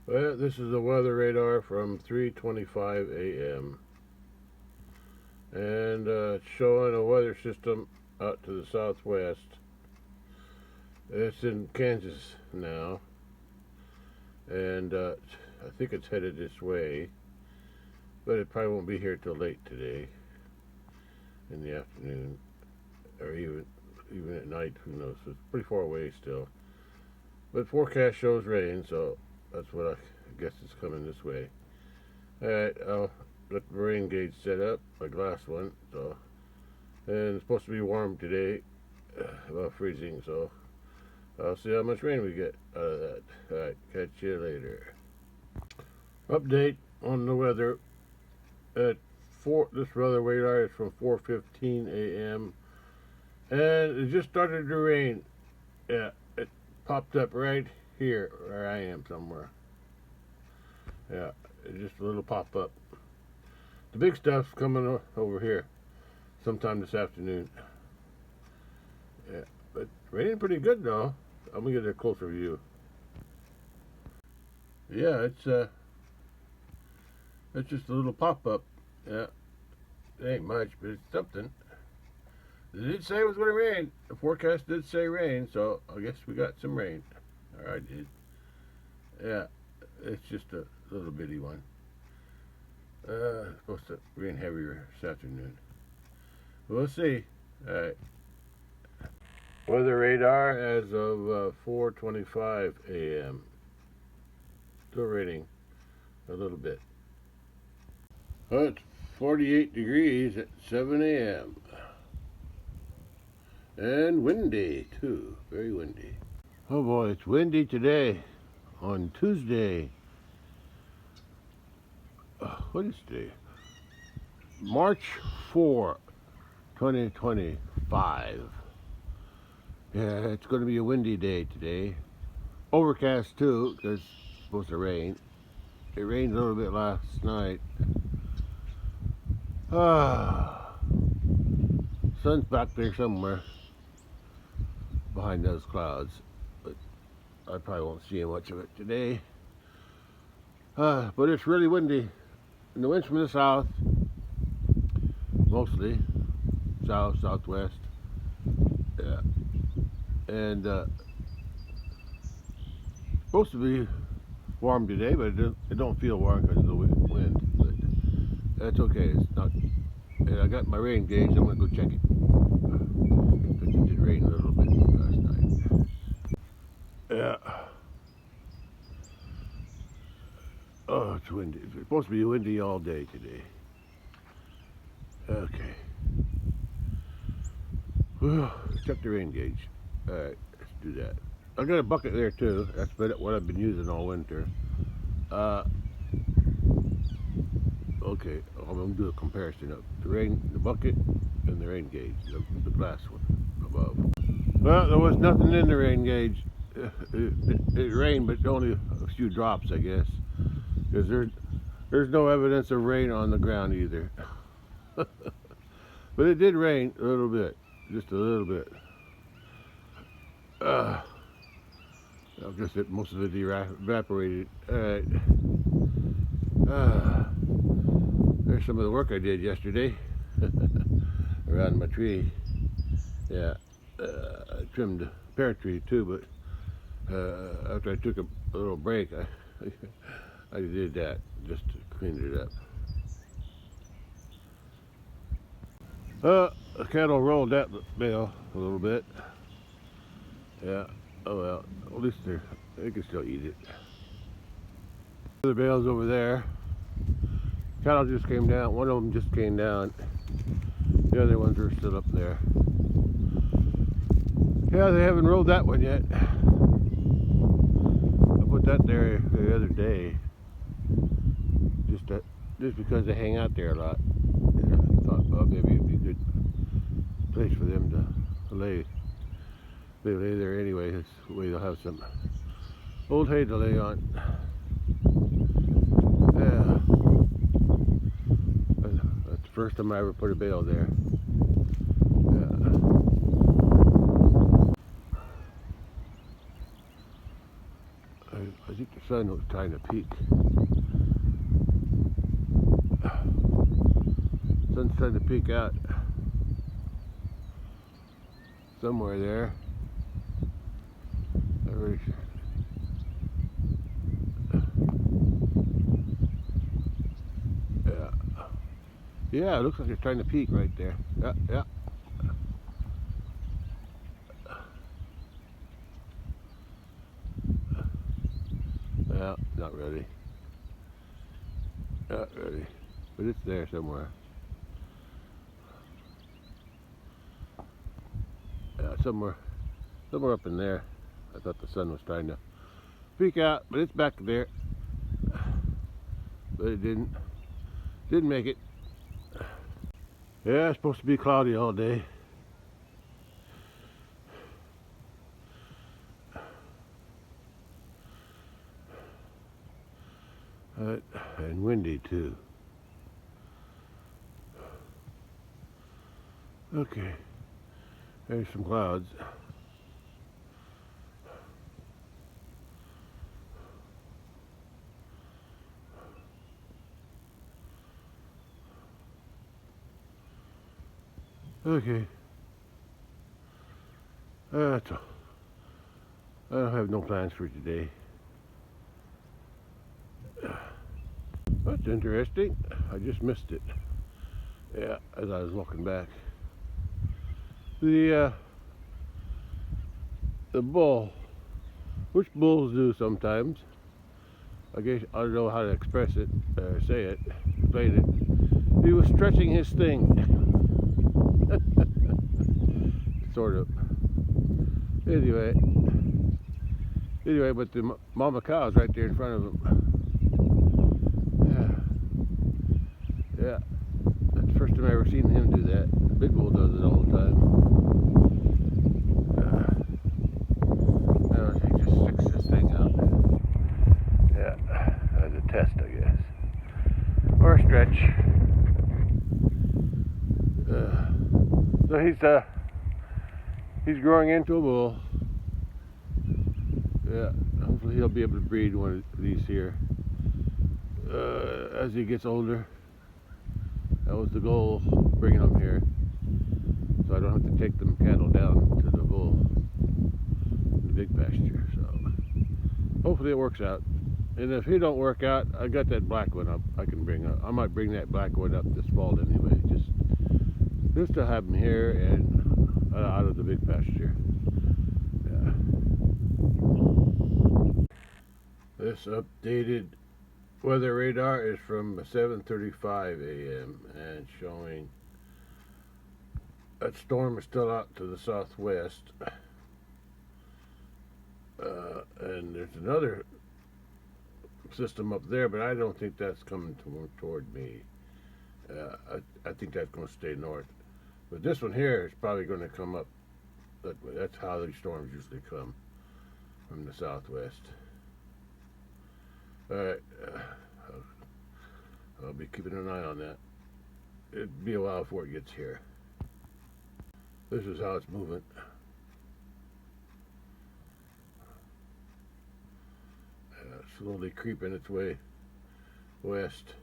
Well, this is the weather radar from 3:25 a.m. and it's showing a weather system out to the southwest. It's in Kansas now, and I think it's headed this way, but it probably won't be here till late today in the afternoon, or even at night. Who knows? It's pretty far away still, but forecast shows rain, so that's what I guess is coming this way. Alright, I'll let the rain gauge set up, my glass one, so, and it's supposed to be warm today, about freezing, so I'll see how much rain we get out of that. Alright, catch you later. Update on the weather at this weather radar is from 4:15 a.m. and it just started to rain. Yeah, it popped up right here where I am somewhere. Yeah, it's just a little pop up. The big stuff's coming over here sometime this afternoon. Yeah, but raining pretty good though. I'm gonna get a closer view. Yeah, it's just a little pop up. Yeah, it ain't much, but it's something. It did say it was gonna rain. The forecast did say rain, so I guess we got some rain. Or I did. Yeah, it's just a little bitty one. Supposed to rain heavier this afternoon. We'll see. Alright. Weather radar as of 4:25 a.m. Still raining a little bit. Well, it's 48 degrees at 7 a.m. And windy too. Very windy. Oh boy, it's windy today on Tuesday. What is today? March 4, 2025. Yeah, it's going to be a windy day today. Overcast too, because it's supposed to rain. It rained a little bit last night. Sun's back there somewhere behind those clouds, but I probably won't see much of it today. But it's really windy. And the wind's from the south, mostly south, southwest. Yeah, and supposed to be warm today, but it don't feel warm because of the wind. But that's okay. It's not. And I got my rain gauge. I'm gonna go check it. It did rain a little bit last night. Yeah. Oh, it's windy. It's supposed to be windy all day today. Okay. Well, check the rain gauge. Alright, let's do that. I got a bucket there too. That's what I've been using all winter. Okay, I'm going to do a comparison of the bucket and the rain gauge, the glass one above. Well, there was nothing in the rain gauge. It rained, but only a few drops, I guess. Because there's no evidence of rain on the ground either. But it did rain a little bit, just a little bit. I guess most of it evaporated. Alright. There's some of the work I did yesterday around my tree. Yeah, I trimmed a pear tree too, but after I took a little break, I did that just to clean it up. The cattle rolled that bale a little bit. Yeah, oh well, at least they can still eat it. The bale's over there. Cattle just came down. One of them just came down. The other ones are still up there. Yeah, they haven't rolled that one yet. I put that there the other day, just because they hang out there a lot. And I thought, well, maybe it'd be a good place for them to lay. They lay there anyway. This way they'll have some old hay to lay on. Yeah. That's the first time I ever put a bale there. Yeah. I think the sun was trying to peak. Sun's trying to peek out somewhere there. Yeah. Yeah, it looks like it's trying to peek right there. Yeah, yeah. Yeah, not ready. Not ready. But it's there somewhere. Yeah, somewhere up in there. I thought the sun was trying to peek out, but it's back there. But it didn't make it. Yeah, it's supposed to be cloudy all day. And windy too. Okay, there's some clouds. Okay, that's all. I don't have no plans for today. That's interesting. I just missed it. Yeah, as I was walking back. The bull, which bulls do sometimes. I guess I don't know how to express it, or say it, explain it. He was stretching his thing. Sort of. Anyway, but the mama cow's right there in front of him. Yeah, that's the first time I ever seen him do that. The big bull does it all the time. Now he just sticks this thing out. Yeah, as a test, I guess, or a stretch. So he's growing into a bull. Yeah, hopefully he'll be able to breed one of these here as he gets older. That was the goal, bringing them here, so I don't have to take them cattle down to the bull, the big pasture. So hopefully it works out. And if he don't work out, I got that black one up. I can bring up. I might bring that black one up this fall anyway, just to have him here and out of the big pasture. Yeah. This updated weather radar is from 7:35 a.m. and showing that storm is still out to the southwest. And there's another system up there, but I don't think that's coming toward me. I think that's going to stay north. But this one here is probably going to come up that way. That's how these storms usually come, from the southwest. Alright, I'll be keeping an eye on that. It'll be a while before it gets here. This is how it's moving. Slowly creeping its way west.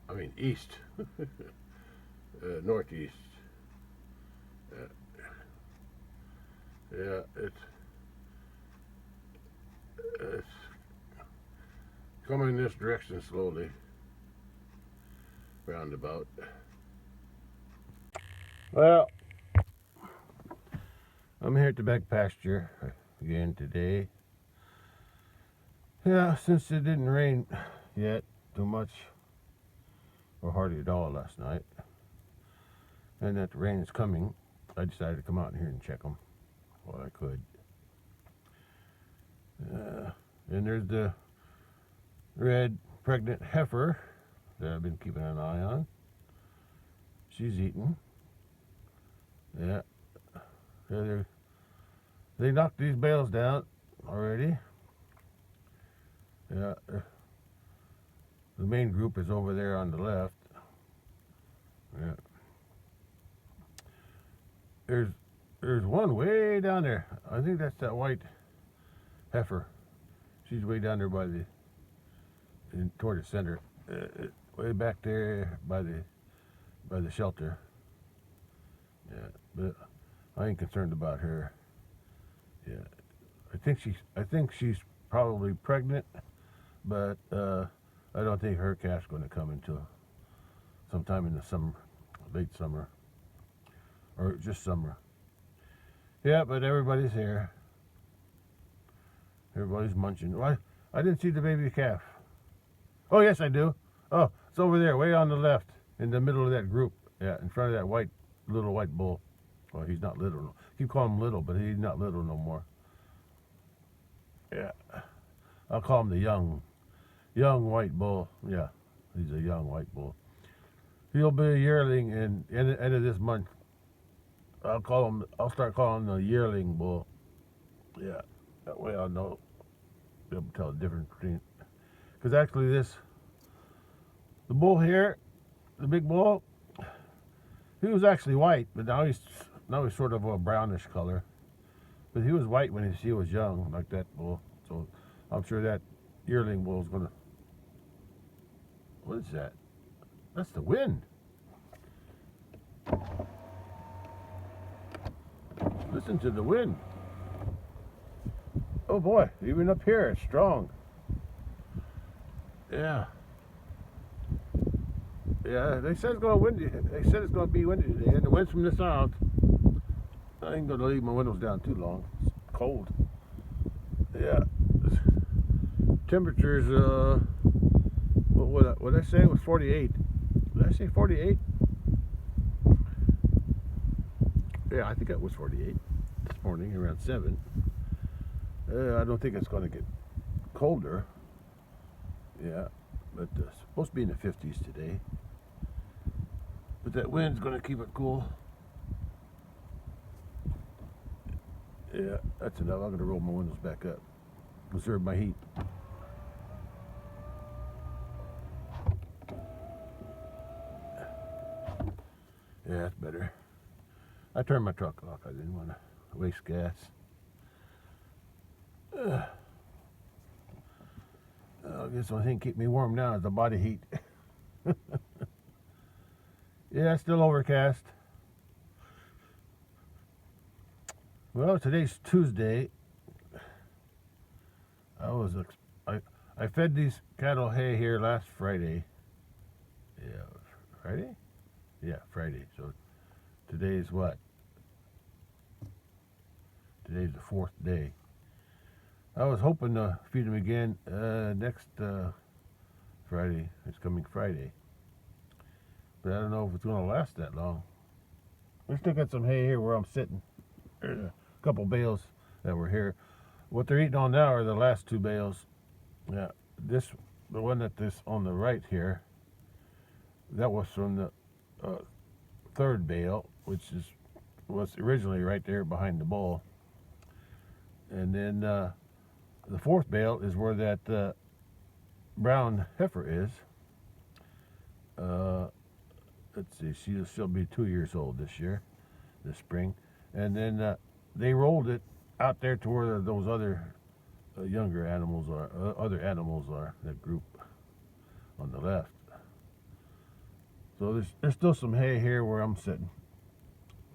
I mean east. Northeast. Yeah, it's coming in this direction slowly. Roundabout. Well, I'm here at the back pasture again today. Yeah, since it didn't rain yet too much, or hardly at all last night, and that the rain is coming, I decided to come out here and check them while I could. And there's the red pregnant heifer that I've been keeping an eye on. She's eating. Yeah. They knocked these bales down already. Yeah. The main group is over there on the left. Yeah. There's one way down there. I think that's that white heifer. She's way down there toward the center, way back there by the shelter. Yeah, but I ain't concerned about her. Yeah, I think she's probably pregnant, but I don't think her calf's going to come until sometime in the summer, late summer, or just summer. Yeah, but everybody's here. Everybody's munching. Why? I didn't see the baby calf. Oh, yes, I do. Oh, it's over there, way on the left, in the middle of that group. Yeah, in front of that little white bull. Well, he's not little. Keep calling him little, but he's not little no more. Yeah, I'll call him the young white bull. Yeah, he's a young white bull. He'll be a yearling in end of this month. I'll start calling him the yearling bull. Yeah, that way I'll know. Be able to tell the difference between. Because actually, the bull here, the big bull, he was actually white, but now he's sort of a brownish color. But he was white when he was young, like that bull. So I'm sure that yearling bull is gonna. What is that? That's the wind. Listen to the wind. Oh boy, even up here it's strong. Yeah. Yeah, they said it's gonna windy. They said it's gonna be windy today, and the wind's from the south. I ain't gonna leave my windows down too long. It's cold. Yeah. Temperatures. What did I say? It was 48. Did I say 48? Yeah, I think it was 48 this morning, around 7. I don't think it's gonna get colder. Yeah, but it's supposed to be in the 50s today. But that wind's gonna keep it cool. Yeah, that's enough. I'm gonna roll my windows back up. Conserve my heat. Yeah, that's better. I turned my truck off. I didn't want to waste gas. I guess the only thing keep me warm now is the body heat. Yeah, it's still overcast. Well, today's Tuesday. I fed these cattle hay here last Friday. Yeah, Friday? Yeah, Friday. So today's what? Today's the 4th day. I was hoping to feed them again next Friday. It's coming Friday. But I don't know if it's going to last that long. We still got some hay here where I'm sitting. There's a couple bales that were here. What they're eating on now are the last 2 bales. Yeah, the one that's on the right here, that was from the 3rd bale, which was originally right there behind the bull. And then the 4th bale is where that brown heifer is. Let's see, she'll be 2 years old this spring. And then they rolled it out there to where those other younger animals are, that group on the left. So there's still some hay here where I'm sitting.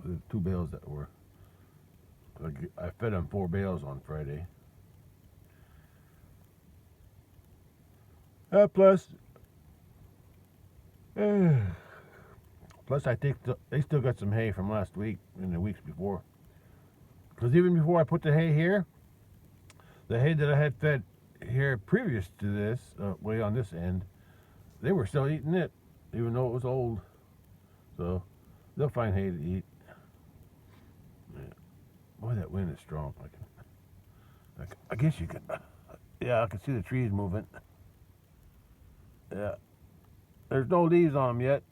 The 2 bales that were, I fed them 4 bales on Friday. Plus, I think they still got some hay from last week and the weeks before. Because even before I put the hay here, the hay that I had fed here previous to this, way on this end, they were still eating it, even though it was old. So they'll find hay to eat. Yeah. Boy, that wind is strong. I guess you can. Yeah, I can see the trees moving. Yeah. There's no leaves on them yet.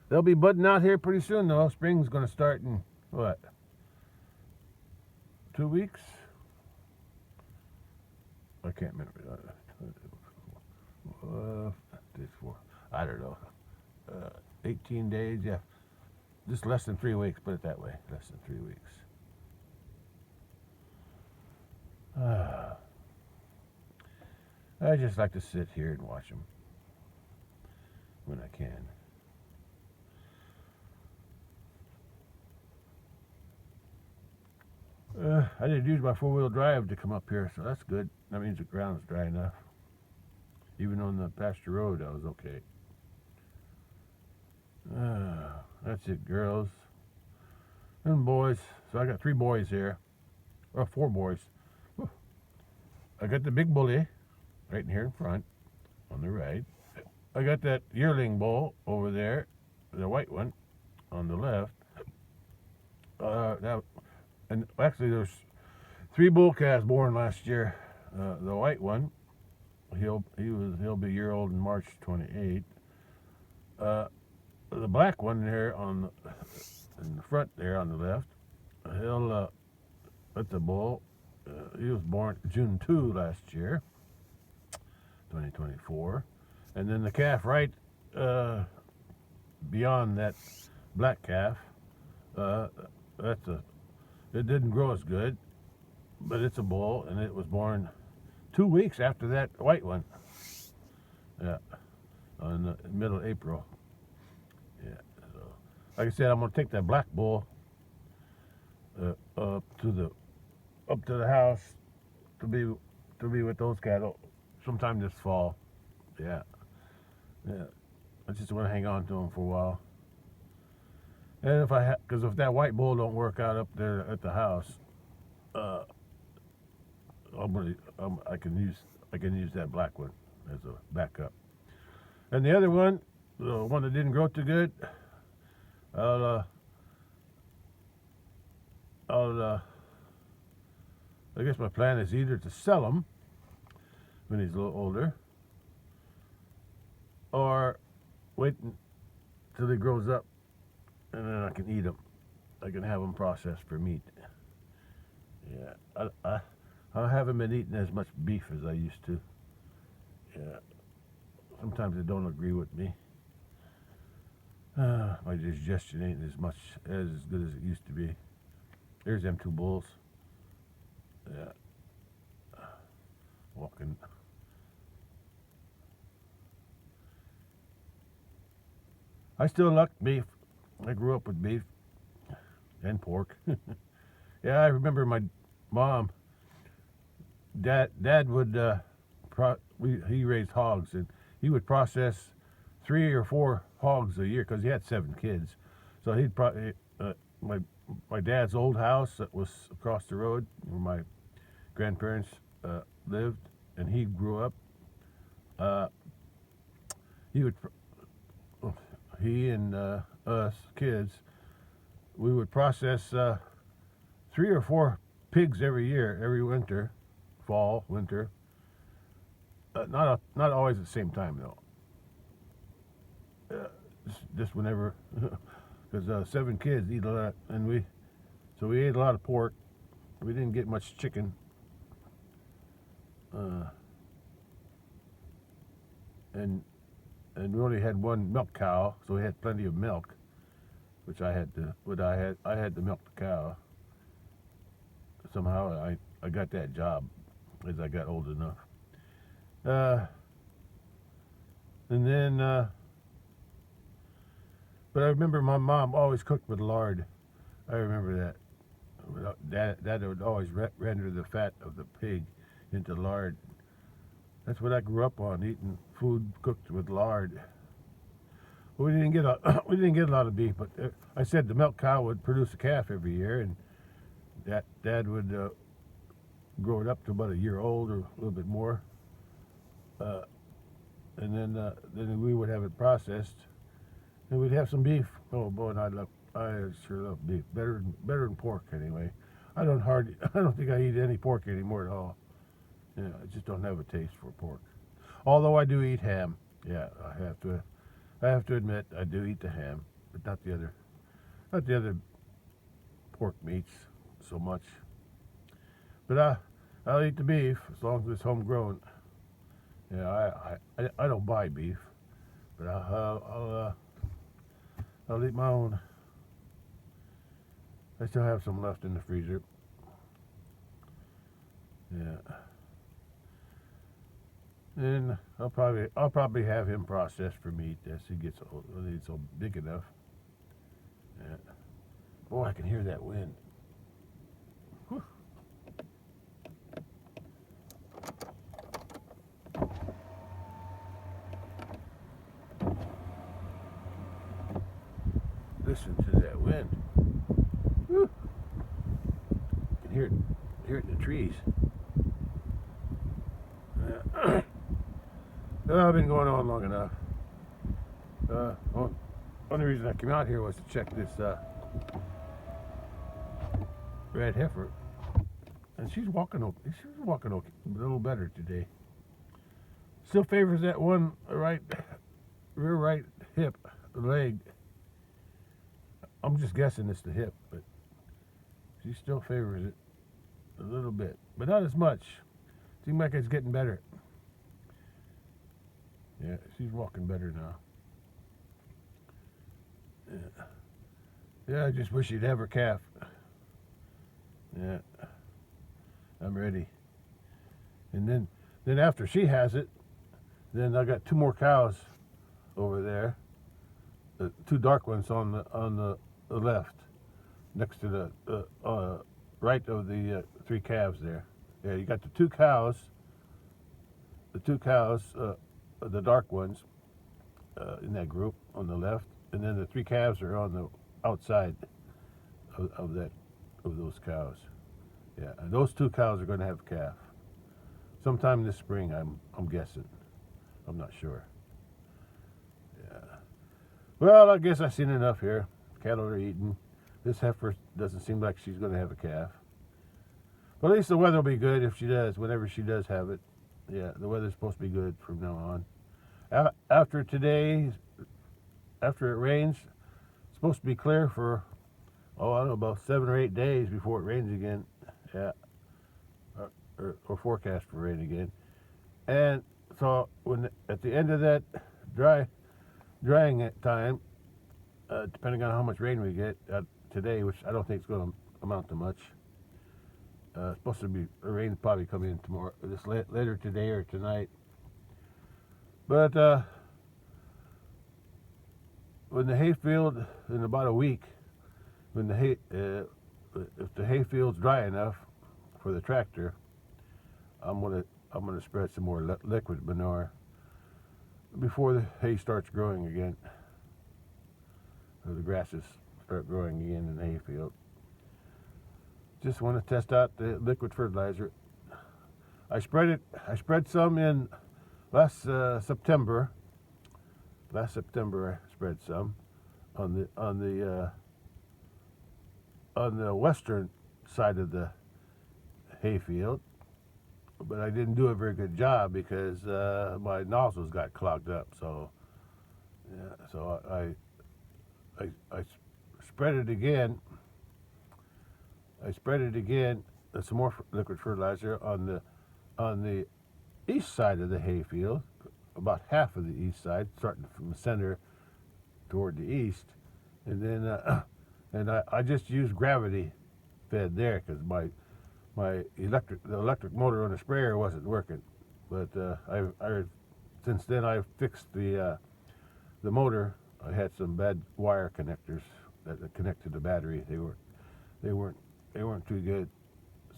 They'll be budding out here pretty soon, though. Spring's going to start in, what, 2 weeks? I can't remember. 4. I don't know. 18 days, yeah. Just less than 3 weeks, put it that way. Less than 3 weeks. I just like to sit here and watch them when I can. I didn't use my four-wheel drive to come up here, so that's good. That means the ground's dry enough. Even on the pasture road, I was okay. That's it, girls and boys. So I got 3 boys here, or 4 boys. I got the big bully right in here in front, on the right. I got that yearling bull over there, the white one, on the left. And actually, there's 3 bull calves born last year. The white one, he'll be a year old in March 28th. The black one there in the front there on the left, that's a bull. He was born June 2 last year, 2024. And then the calf right beyond that black calf, it didn't grow as good, but it's a bull, and it was born 2 weeks after that white one. Yeah, on the middle of April. Yeah, so like I said, I'm gonna take that black bull up to the house to be with those cattle sometime this fall. Yeah. I just want to hang on to them for a while. And because if that white bull don't work out up there at the house, I can use that black one as a backup. And the other one, the one that didn't grow too good, I guess my plan is either to sell him when he's a little older, or wait until he grows up, and then I can eat him. I can have him processed for meat. Yeah, I haven't been eating as much beef as I used to. Yeah, sometimes it don't agree with me. My digestion ain't as good as it used to be. There's them 2 bulls. Yeah, walking. I still like beef. I grew up with beef and pork. Yeah, I remember my mom. Dad would he raised hogs, and he would process 3 or 4 hogs a year because he had 7 kids. So he'd probably my dad's old house that was across the road where my grandparents lived, and he grew up. He and us kids, we would process 3 or 4 pigs every year, every winter, fall, winter. Not always at the same time though. Just whenever, because 7 kids eat a lot, and we ate a lot of pork. We didn't get much chicken. And we only had 1 milk cow, so we had plenty of milk, which I had to milk the cow. Somehow I got that job as I got old enough. And then, but I remember my mom always cooked with lard. I remember that. Dad would always render the fat of the pig into lard. That's what I grew up on, eating food cooked with lard. We didn't get a lot of beef, but I said the milk cow would produce a calf every year, and Dad would grow it up to about a year old or a little bit more, and then we would have it processed, and we'd have some beef. Oh boy, and I sure love beef, better than pork anyway. I don't think I eat any pork anymore at all. Yeah, I just don't have a taste for pork. Although I do eat ham. Yeah, I have to admit I do eat the ham, but not the other pork meats so much. But I'll eat the beef as long as it's homegrown. Yeah, I don't buy beef, but I'll eat my own. I still have some left in the freezer. Yeah. And I'll probably have him processed for meat as he gets old, when he's so big enough. Yeah. Boy, I can hear that wind. Whew. Listen to that wind. Whew. I can hear it in the trees. Yeah. Well, I've been going on long enough. Only reason I came out here was to check this red heifer, and she's walking okay. She's walking okay, a little better today. Still favors that one rear right hip leg. I'm just guessing it's the hip, but she still favors it a little bit, but not as much. Seems like it's getting better. Yeah, she's walking better now. Yeah, I just wish she'd have her calf. Yeah, I'm ready. And then after she has it, then I got two more cows over there. Two dark ones on the left, next to the right of the three calves there. Yeah, you got the two cows, the dark ones in that group on the left, and then the three calves are on the outside of those cows. Yeah, and those two cows are going to have a calf sometime this spring. I'm guessing. I'm not sure. Yeah. Well, I guess I've seen enough here. Cattle are eating. This heifer doesn't seem like she's going to have a calf. But at least the weather will be good if she does, whenever she does have it. Yeah, the weather's supposed to be good from now on. After today, after it rains, it's supposed to be clear for, I don't know, about 7 or 8 days before it rains again. Yeah, or forecast for rain again. And so at the end of that drying time, depending on how much rain we get today, which I don't think it's going to amount to much. Supposed to be rain probably come in tomorrow, later today or tonight. But when the hayfield in about a week, when if the hayfield's dry enough for the tractor, I'm gonna spread some more liquid manure before the hay starts growing again, or the grasses start growing again in the hayfield. Just want to test out the liquid fertilizer. I spread some in last September. Last September I spread some on the western side of the hayfield, but I didn't do a very good job because my nozzles got clogged up. So yeah, so I spread it again. Some more liquid fertilizer on the east side of the hayfield, about half of the east side, starting from the center toward the east, and then I just used gravity fed there because the electric motor on the sprayer wasn't working. But since then I've fixed the motor. I had some bad wire connectors that connect to the battery. They weren't too good.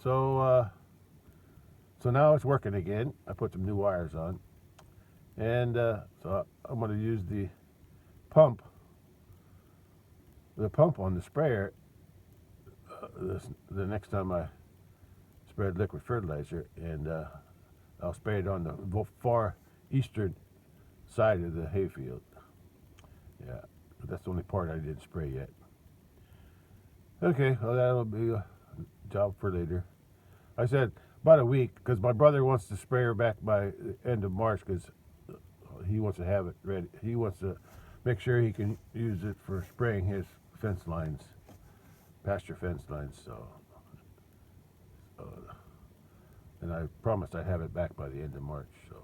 So now it's working again. I put some new wires on, and so I'm going to use the pump on the sprayer the next time I spread liquid fertilizer, and I'll spray it on the far eastern side of the hayfield. Yeah, but that's the only part I didn't spray yet. Okay, well, that'll be a job for later. I said about a week because my brother wants to spray her back by the end of March because he wants to have it ready. He wants to make sure he can use it for spraying his fence lines, pasture fence lines. So, and I promised I'd have it back by the end of March. So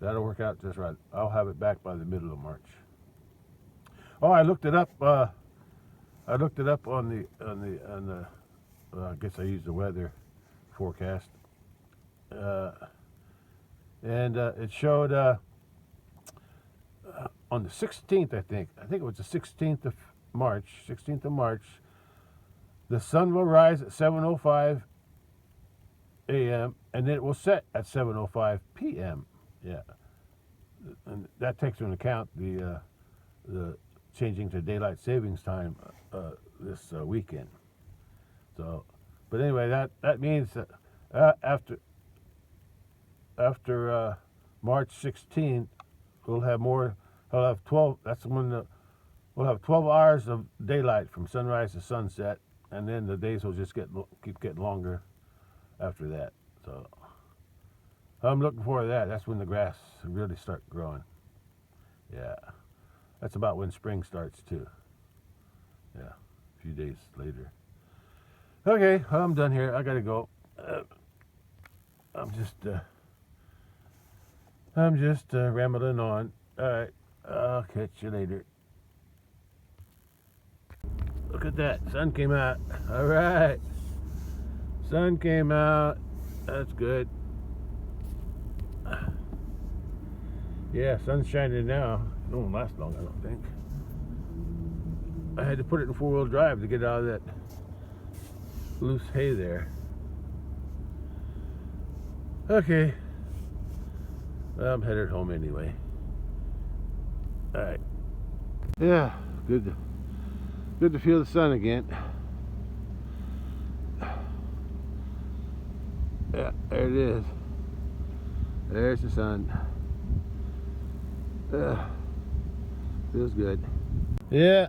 that'll work out just right. I'll have it back by the middle of March. Oh, I looked it up. On the I guess I used the weather forecast And it showed on the 16th, I think it was the 16th of March, the sun will rise at 7:05 a.m. and then it will set at 7:05 p.m. Yeah, and that takes into account the changing to daylight savings time this weekend. So, but anyway, that means that after March 16th, we'll have more. We'll have 12. That's when we'll have 12 hours of daylight from sunrise to sunset, and then the days will just keep getting longer after that. So I'm looking forward to that. That's when the grass really start growing. Yeah, that's about when spring starts too. Yeah, a few days later. Okay, well, I'm done here. I gotta go. I'm just rambling on. All right, I'll catch you later. Look at that, sun came out. All right, sun came out. That's good. Yeah, sun's shining now. It won't last long, I don't think. I had to put it in four-wheel drive to get out of that loose hay there. Okay. I'm headed home anyway. Alright. Yeah, good to feel the sun again. Yeah, there it is. There's the sun. Feels good. Yeah,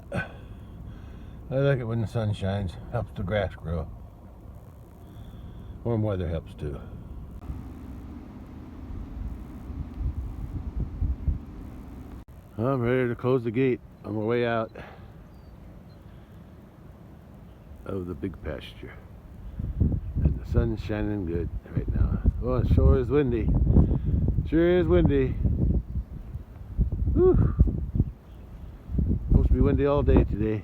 I like it when the sun shines. Helps the grass grow. Warm weather helps too. I'm ready to close the gate on my way out of the big pasture. And the sun's shining good right now. Oh, it sure is windy. Sure is windy. Whew. Supposed to be windy all day today.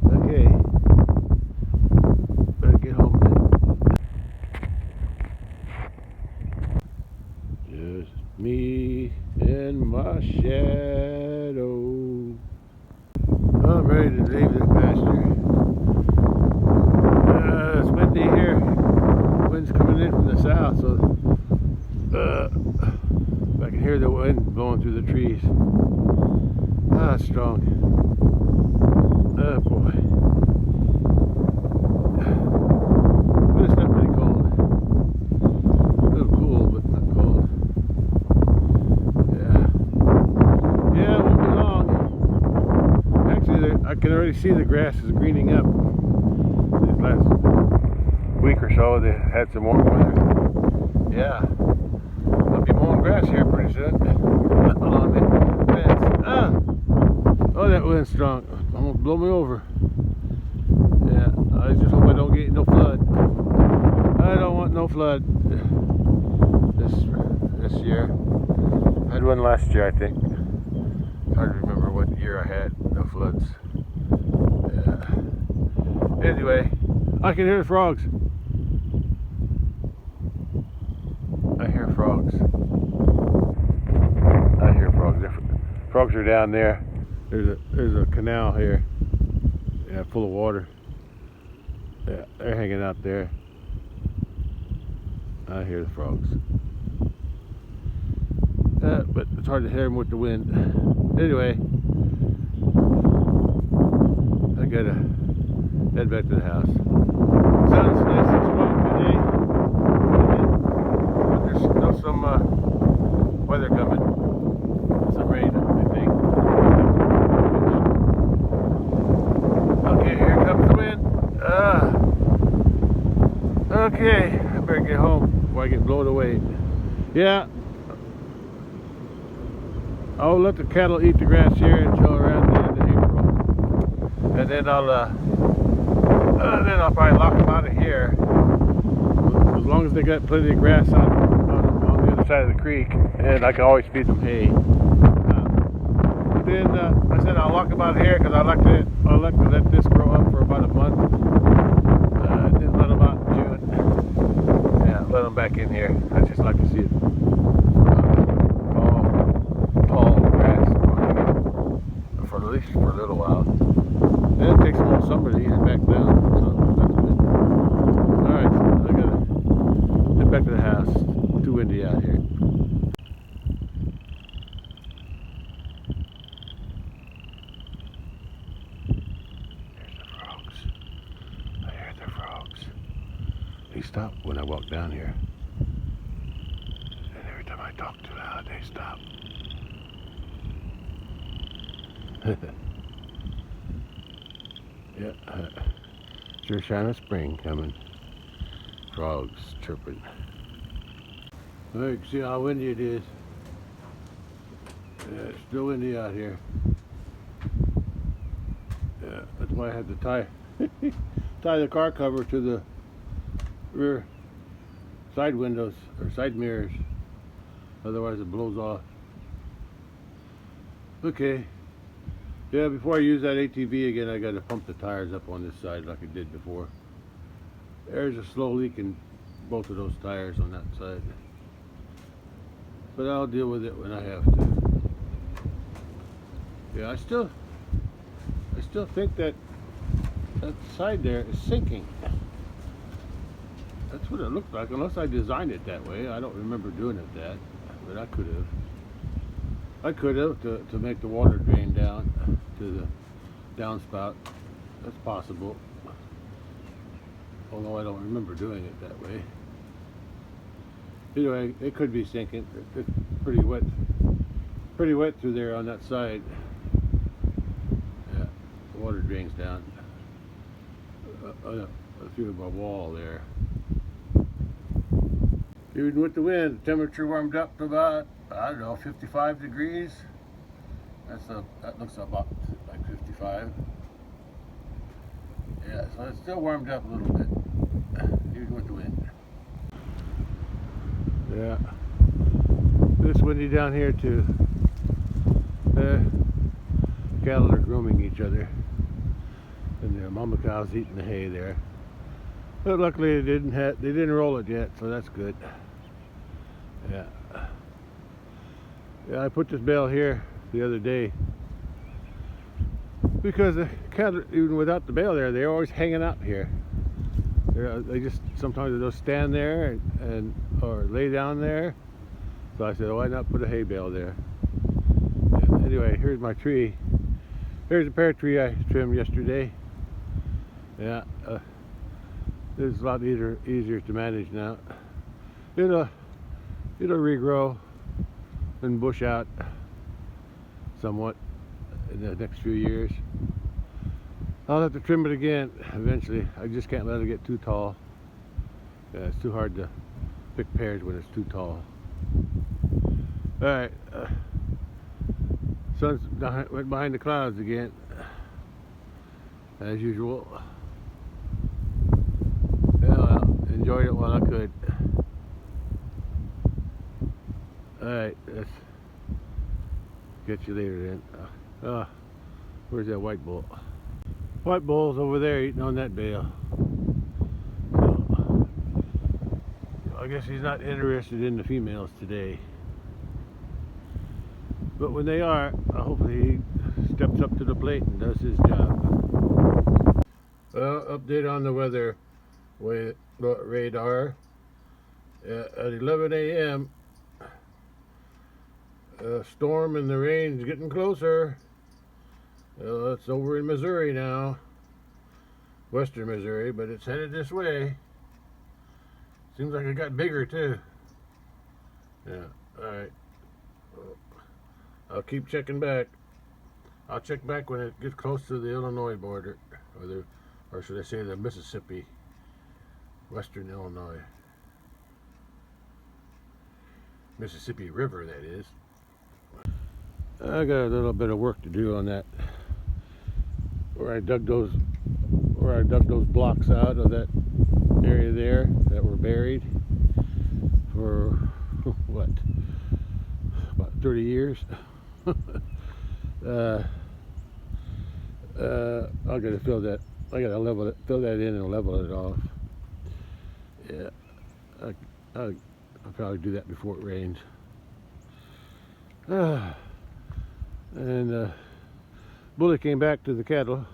Okay. Better get home then. Just me and my shadow. I'm ready to leave the pasture. It's windy here. Wind's coming in from the south, so I can hear the wind blowing through the trees. It's strong. Oh boy. But it's not really cold. A little cool, but not cold. Yeah, it won't be long. Actually, I can already see the grass is greening up. This last week or so, they had some warm weather. Yeah. I'll be mowing grass here pretty soon. Oh, that wind's strong. Almost blow me over. Yeah, I just hope I don't get no flood. I don't want no flood this year. I had one last year, I think. Hard to remember what year I had no floods. Yeah. Anyway, I can hear the frogs. I hear frogs. Frogs are down there. There's a canal here. Yeah, full of water. Yeah, they're hanging out there. I hear the frogs. But it's hard to hear them with the wind. Anyway, I gotta head back to the house. Sun's nice and strong today. But there's still some weather coming. Some rain, I think. Okay, here comes the wind. Okay, I better get home before I get blown away. Yeah. I'll let the cattle eat the grass here until around the end of April. And then I'll probably lock them out of here. As long as they got plenty of grass on the other side of the creek, and I can always feed them hay. Then I said I'll lock them out here because I like to let this grow up for about a month. Then let them out in June. Yeah, let them back in here. I just like to see it. Tall grass for at least for a little while. Then it takes them all summer to eat it back down. So that's good. Alright, I gotta head back to the house. Too windy out here. There's the frogs. I hear the frogs. They stop when I walk down here. And every time I talk too loud, they stop. Yeah, sure shine of spring coming. Frogs chirping. Well, you can see how windy it is. Yeah, it's still windy out here. Yeah, that's why I had to tie tie the car cover to the rear side windows or side mirrors. Otherwise it blows off. Okay. Yeah, before I use that ATV again, I got to pump the tires up on this side like I did before. There's a slow leak in both of those tires on that side. But I'll deal with it when I have to. Yeah, I still think that side there is sinking. That's what it looked like, unless I designed it that way. I don't remember doing it that, but I could have. I could have to make the water drain down to the downspout. That's possible. Although I don't remember doing it that way. Anyway, it could be sinking. It's pretty wet through there on that side. Yeah, the water drains down through my wall there. Even with the wind, the temperature warmed up to about, I don't know, 55 degrees. That looks about like 55. Yeah, so it's still warmed up a little bit, even with the wind. Yeah, it's windy down here too. Cattle are grooming each other, and their mama cow's eating the hay there. But luckily they didn't roll it yet, so that's good. Yeah. Yeah, I put this bale here the other day because the cattle, even without the bale there, they're always hanging out here. They just sometimes they'll stand there or lay down there. So I said, why not put a hay bale there? Yeah, anyway, here's my tree. Here's a pear tree I trimmed yesterday. Yeah, it's a lot easier to manage now. It'll regrow and bush out somewhat in the next few years. I'll have to trim it again eventually. I just can't let it get too tall. Yeah, it's too hard to pick pears when it's too tall. Alright, sun's went behind the clouds again, as usual. Yeah, well, enjoyed it while I could. Alright, let's get you later then. Where's that white bull? White bull's over there eating on that bale. So, I guess he's not interested in the females today. But when they are, hopefully he steps up to the plate and does his job. Update on the weather radar. At 11 a.m. Storm and the rain is getting closer. It's over in Missouri now, western Missouri, but it's headed this way. Seems like it got bigger too. Yeah, alright. I'll keep checking back. I'll check back when it gets close to the Illinois border, or should I say the Mississippi, western Illinois. Mississippi River, that is. I got a little bit of work to do on that. Where I dug those blocks out of that area there that were buried for what, about 30 years. I gotta fill that. I gotta fill that in and level it off. Yeah, I'll probably do that before it rains. And Bully came back to the cattle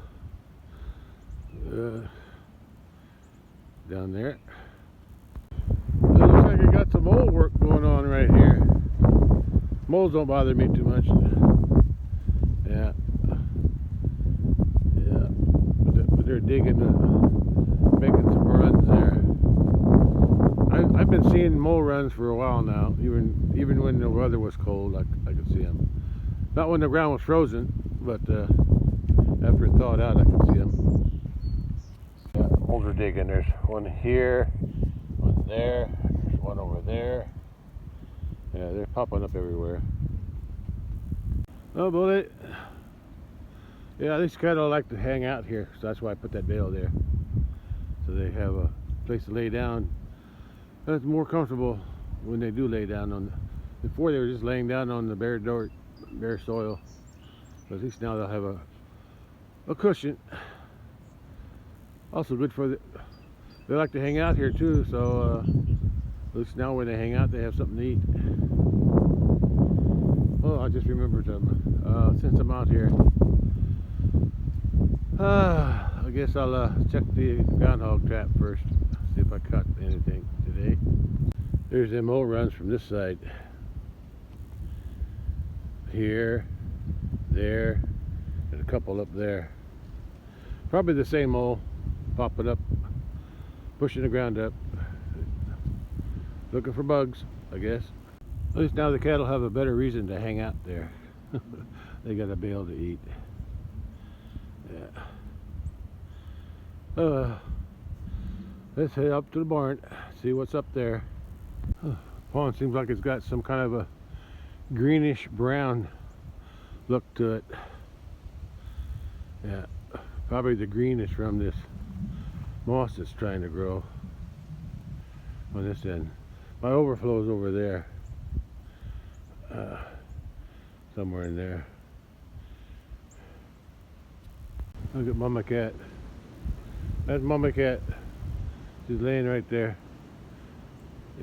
down there. It looks like I got some mole work going on right here. Moles don't bother me too much. Yeah, yeah. But they're digging, making some runs there. I've been seeing mole runs for a while now. Even when the weather was cold, I could see them. Not when the ground was frozen, but after it thawed out, I could see them. Yeah, moles are digging. There's one here, one there, there's one over there. Yeah, they're popping up everywhere. Oh, Bully. Yeah, these cattle like to hang out here, so that's why I put that bale there. So they have a place to lay down. That's more comfortable when they do lay down on. Before they were just laying down on the bare dirt, bare soil. But at least now they'll have a cushion. Also good for the. They like to hang out here too, so at least now when they hang out, they have something to eat. Oh, I just remembered them. Since I'm out here, I guess I'll check the groundhog trap first. See if I caught anything today. There's them mole runs from this side. Here, there, and a couple up there. Probably the same mole popping up, pushing the ground up, looking for bugs, I guess. At least now the cattle have a better reason to hang out there. They got a bale to eat. Yeah. Let's head up to the barn, see what's up there. Pond seems like it's got some kind of a greenish brown look to it. Yeah, probably the green is from this moss that's trying to grow on this end. My overflow's over there, somewhere in there. Look at Mama Cat. That's Mama Cat. She's laying right there.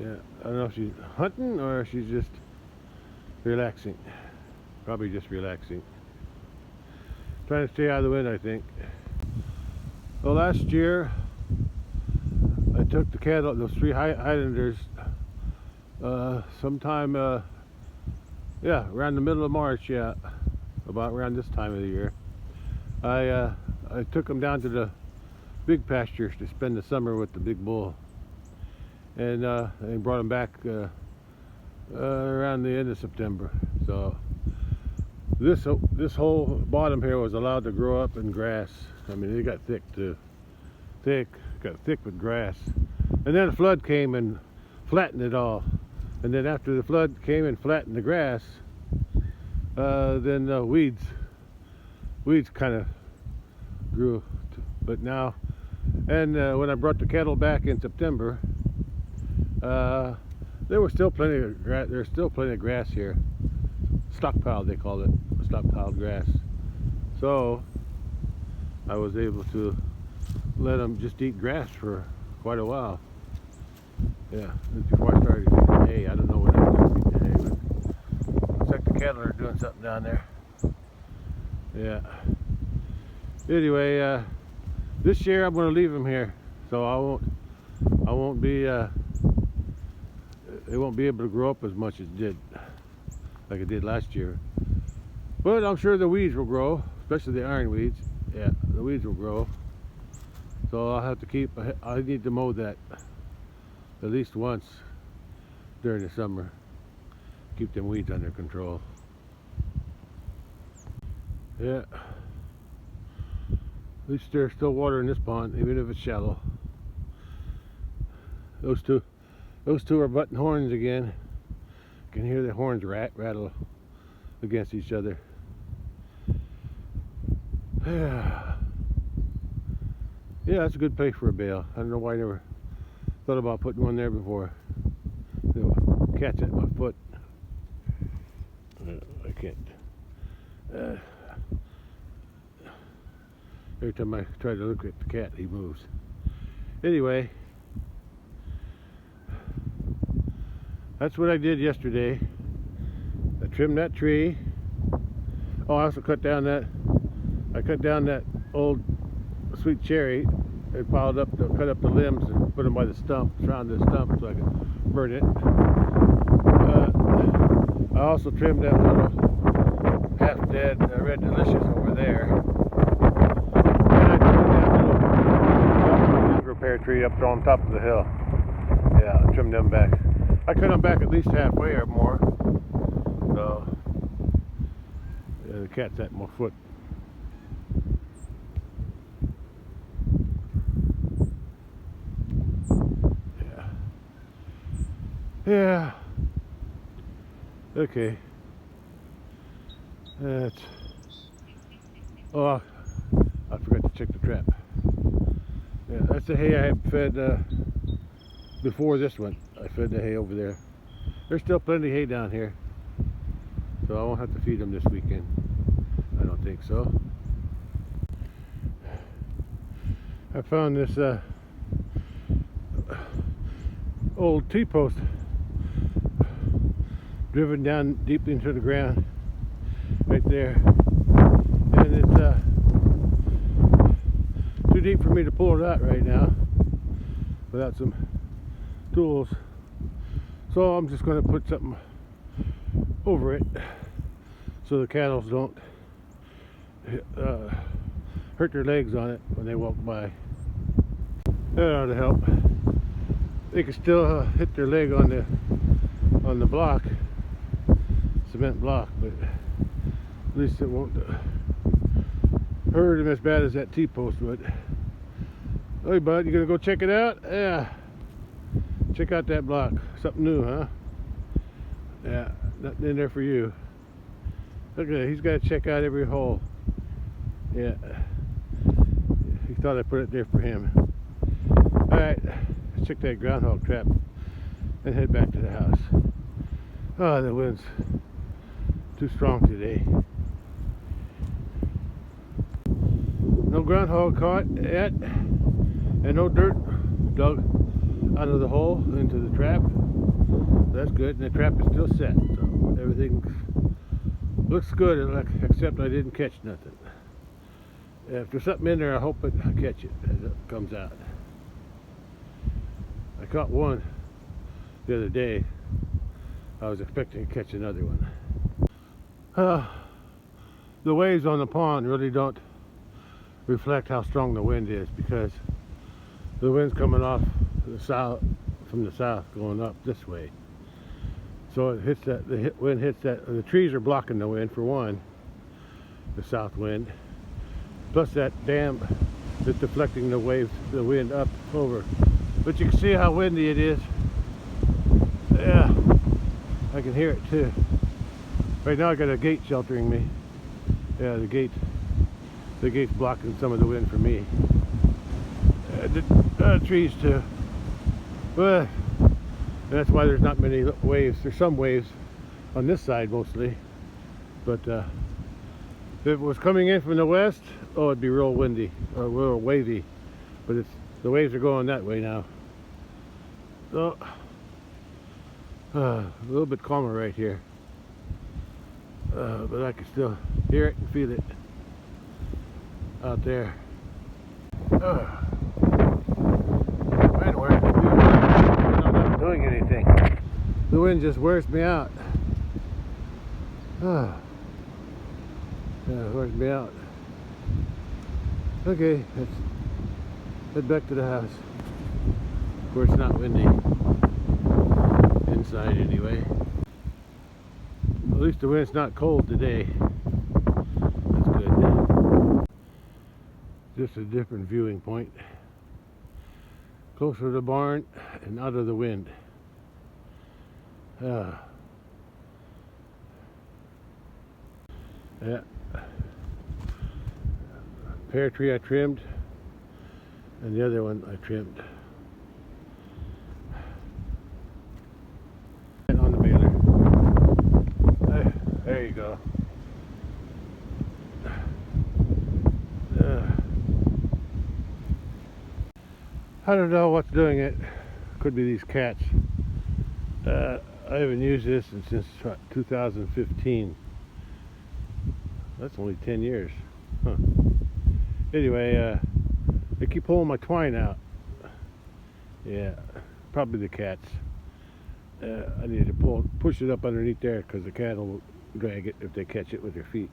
Yeah, I don't know if she's hunting or if she's just relaxing. Probably just relaxing. Trying to stay out of the wind, I think. Well, last year I took the cattle, those three Highlanders, sometime, yeah, around the middle of March, yeah, about around this time of the year. I took them down to the big pastures to spend the summer with the big bull, and brought them back around the end of September. So this whole bottom here was allowed to grow up in grass. I mean, it got thick too. Got thick with grass. And then a flood came and flattened it all. And then after the flood came and flattened the grass, then weeds kind of grew. But now, and when I brought the cattle back in September, there was still plenty of grass. There's still plenty of grass here. Stockpiled, they call it, stockpiled grass. So I was able to let them just eat grass for quite a while. Yeah, before I started feeding hay. I don't know when I'm going to feed the hay, but looks like the cattle are doing something down there. Yeah. Anyway, this year I'm going to leave them here, so I won't be. It won't be able to grow up as much as it did, like it did last year. But I'm sure the weeds will grow, especially the iron weeds. Yeah, the weeds will grow. So I'll have to keep. I need to mow that at least once during the summer. Keep them weeds under control. Yeah. At least there's still water in this pond, even if it's shallow. Those two are butting horns again. You can hear the horns rattle against each other. Yeah, that's a good place for a bale. I don't know why I never thought about putting one there before. They'll catch at my foot. I can't. Every time I try to look at the cat, he moves. Anyway, That's what I did yesterday. I trimmed that tree. Oh, I also cut down that old sweet cherry and cut up the limbs and put them by the stump, surround the stump so I could burn it. I also trimmed that little half-dead red delicious over there. And I trimmed that little repair tree up on top of the hill. Yeah, I trimmed them back. I cut them back at least halfway or more. So, yeah, the cat's at my foot. Yeah. Okay. That's. Oh, I forgot to check the trap. Yeah, that's the hay I had fed before this one. I fed the hay over there. There's still plenty of hay down here, so I won't have to feed them this weekend. I don't think so. I found this old T-post driven down deep into the ground right there, and it's too deep for me to pull it out right now without some tools, so I'm just going to put something over it so the cattle don't hurt their legs on it when they walk by. That ought to help. They can still hit their leg on the block, cement block, but at least it won't hurt them as bad as that T-post would. Hey bud, you gonna go check it out? Yeah. Check out that block. Something new, huh? Yeah, nothing in there for you. Look at that, he's got to check out every hole. Yeah. He thought I put it there for him. Alright, let's check that groundhog trap and head back to the house. Oh, the wind's too strong today. No groundhog caught yet, and no dirt dug out of the hole into the trap. That's good, and the trap is still set, so everything looks good, except I didn't catch nothing. If there's something in there, I hope I catch it as it comes out. I caught one the other day. I was expecting to catch another one. The waves on the pond really don't reflect how strong the wind is, because the wind's coming off the south, from the south, going up this way. So it hits that, the wind hits that, the trees are blocking the wind for one, the south wind. Plus that dam is deflecting the waves, the wind up over. But you can see how windy it is. Yeah, I can hear it too. Right now I got a gate sheltering me. Yeah, the gate's blocking some of the wind for me. The trees too. But that's why there's not many waves. There's some waves on this side mostly. But if it was coming in from the west, oh, it'd be real windy or real wavy. But the waves are going that way now. So a little bit calmer right here. But I can still hear it and feel it out there. I'm not doing anything. The wind just wears me out. Yeah, it wears me out. Okay, let's head back to the house where it's not windy. Inside anyway. At least the wind's not cold today. That's good. Just a different viewing point. Closer to the barn and out of the wind. Yeah. Pear tree I trimmed, and the other one I trimmed. On the baler. There you go. I don't know what's doing it. Could be these cats. I haven't used this since 2015. That's only 10 years. Huh. Anyway, I keep pulling my twine out. Yeah, probably the cats. I need to push it up underneath there because the cat will drag it if they catch it with their feet.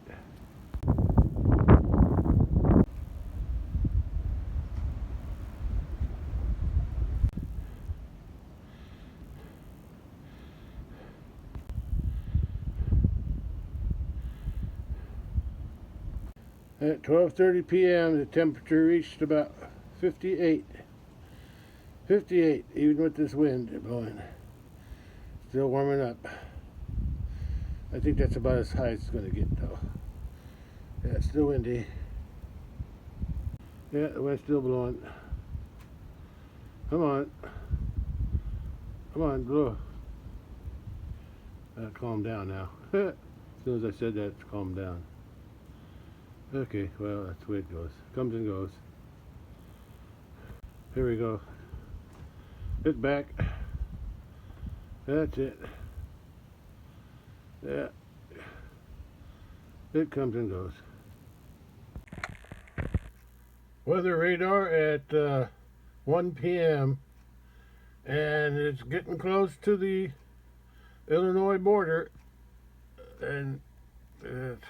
At 12:30 p.m. the temperature reached about 58. 58, even with this wind blowing. Still warming up. I think that's about as high as it's going to get though. Yeah, it's still windy. Yeah, the wind's still blowing. Come on. Come on, blow. Calm down now. As soon as I said that, it's calmed down. Okay, well, that's the way it goes. Comes and goes. Here we go. It's back. That's it. Yeah. It comes and goes. Weather radar at 1 p.m. and it's getting close to the Illinois border, and it's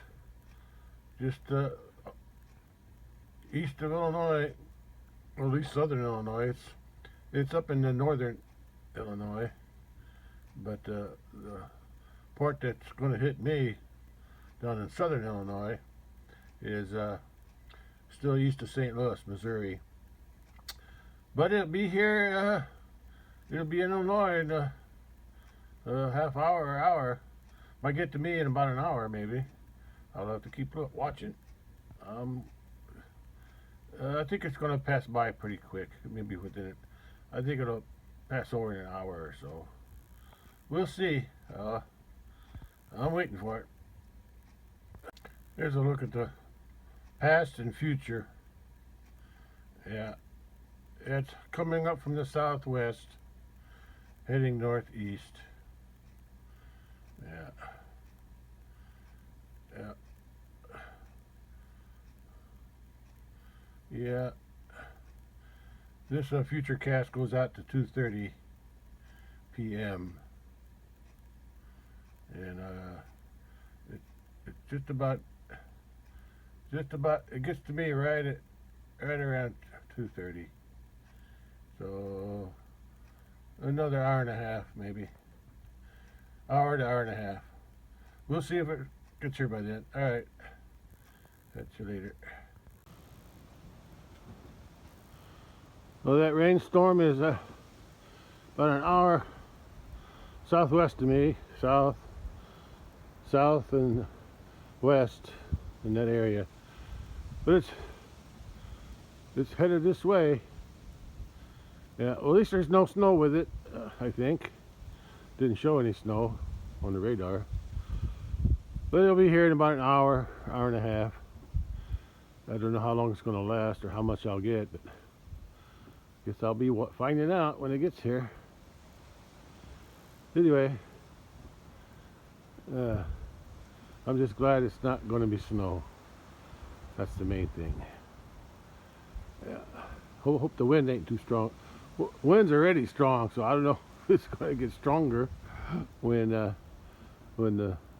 just east of Illinois, or at least southern Illinois. It's up in the northern Illinois, but the part that's going to hit me down in southern Illinois is still east of St. Louis, Missouri. But it'll be here, it'll be in Illinois in a half hour or hour. Might get to me in about an hour, maybe. I'll have to keep watching. I think it's going to pass by pretty quick, maybe within it. I think it'll pass over in an hour or so. We'll see. I'm waiting for it. Here's a look at the past and future. Yeah, it's coming up from the southwest, heading northeast. Yeah. Yeah. Yeah. This future cast goes out to 2:30 p.m. and it's just about it gets to me right around 2:30. So another hour and a half, maybe. Hour to hour and a half. We'll see if it gets here by then. All right. Catch you later. Well, that rainstorm is about an hour southwest of me, south and west in that area. But it's headed this way. Yeah, well, at least there's no snow with it, I think. Didn't show any snow on the radar. But it'll be here in about an hour, hour and a half. I don't know how long it's going to last or how much I'll get, but I guess I'll be finding out when it gets here. Anyway, I'm just glad it's not going to be snow. That's the main thing. Yeah. Hope the wind ain't too strong. Wind's already strong, so I don't know if it's going to get stronger when the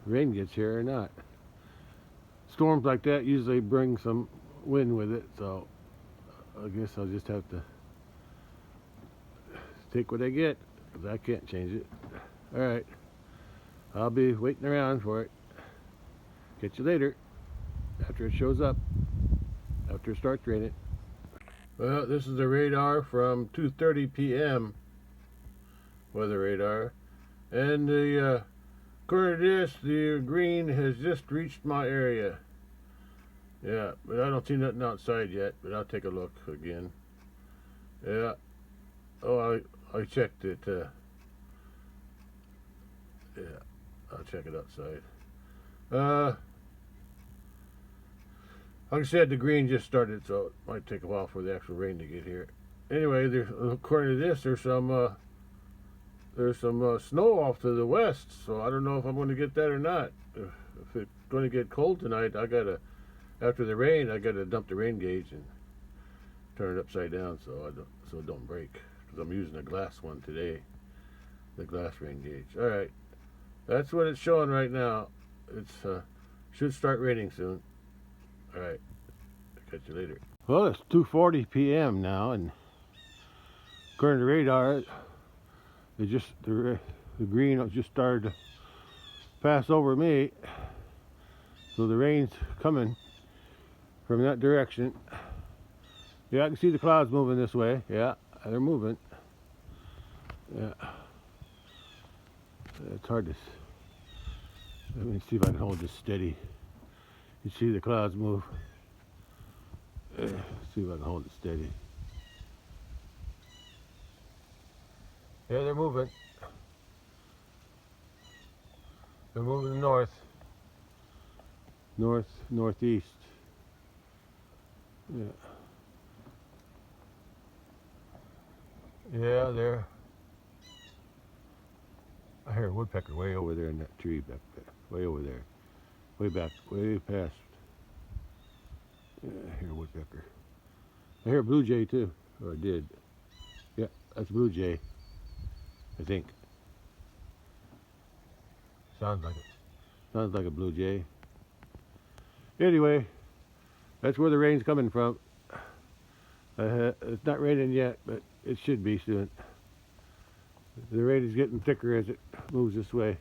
rain gets here or not. Storms like that usually bring some wind with it, so I guess I'll just have to take what I get, because I can't change it. Alright, I'll be waiting around for it. Catch you later, after it shows up, after it starts raining. Well, this is the radar from 2:30 p.m. weather radar, and the according to this, the green has just reached my area. Yeah, but I don't see nothing outside yet, but I'll take a look again. Yeah. Oh, I checked it. Yeah, I'll check it outside. Like I said, the green just started, so it might take a while for the actual rain to get here. Anyway, according to this, there's some there's some snow off to the west, so I don't know if I'm going to get that or not. If it's going to get cold tonight, after the rain, I gotta dump the rain gauge and turn it upside down so it don't break. Because I'm using a glass one today, the glass rain gauge. All right, that's what it's showing right now. It's should start raining soon. All right, catch you later. Well, it's 2:40 p.m. now, and according to radar, the green just started to pass over me, so the rain's coming from that direction. Yeah, I can see the clouds moving this way. Yeah, they're moving. Yeah, it's hard to. Let me see if I can hold this steady. You see the clouds move. See if I can hold it steady. Yeah, they're moving. They're moving north, northeast. Yeah. Yeah, there. I hear a woodpecker way over there in that tree back there. Way over there. Way back, way past. Yeah, I hear a woodpecker. I hear a blue jay too. Or I did. Yeah, that's a blue jay. I think. Sounds like it. Sounds like a blue jay. Anyway, that's where the rain's coming from. It's not raining yet, but it should be soon. The rain is getting thicker as it moves this way.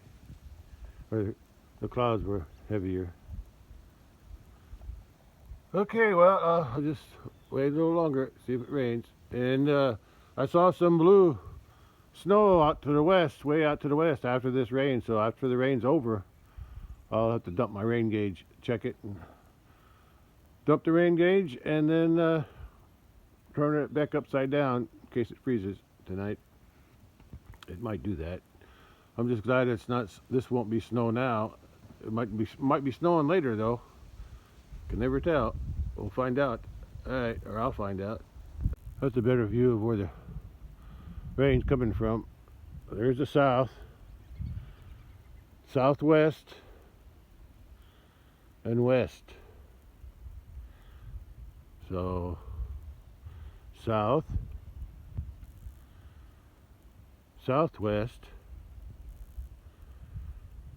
Or the clouds were heavier. Okay, well, I'll just wait a little longer, see if it rains. And I saw some blue snow out to the west, way out to the west after this rain. So after the rain's over, I'll have to dump my rain gauge, check it, and dump the rain gauge, and then turn it back upside down in case it freezes tonight. It might do that. I'm just glad it's not. This won't be snow now. It might be snowing later though. Can never tell. We'll find out. All right, or I'll find out. That's a better view of where the rain's coming from. There's the south, southwest, and west. So south, southwest,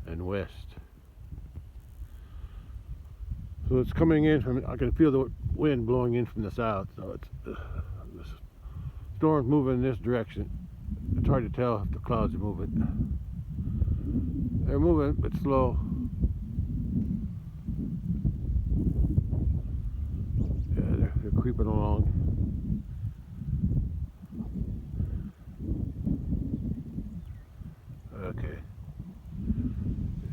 and west. So it's coming in from, I can feel the wind blowing in from the south. So it's the storm's moving in this direction. It's hard to tell if the clouds are moving. They're moving, but slow. Yeah, they're creeping along. Okay.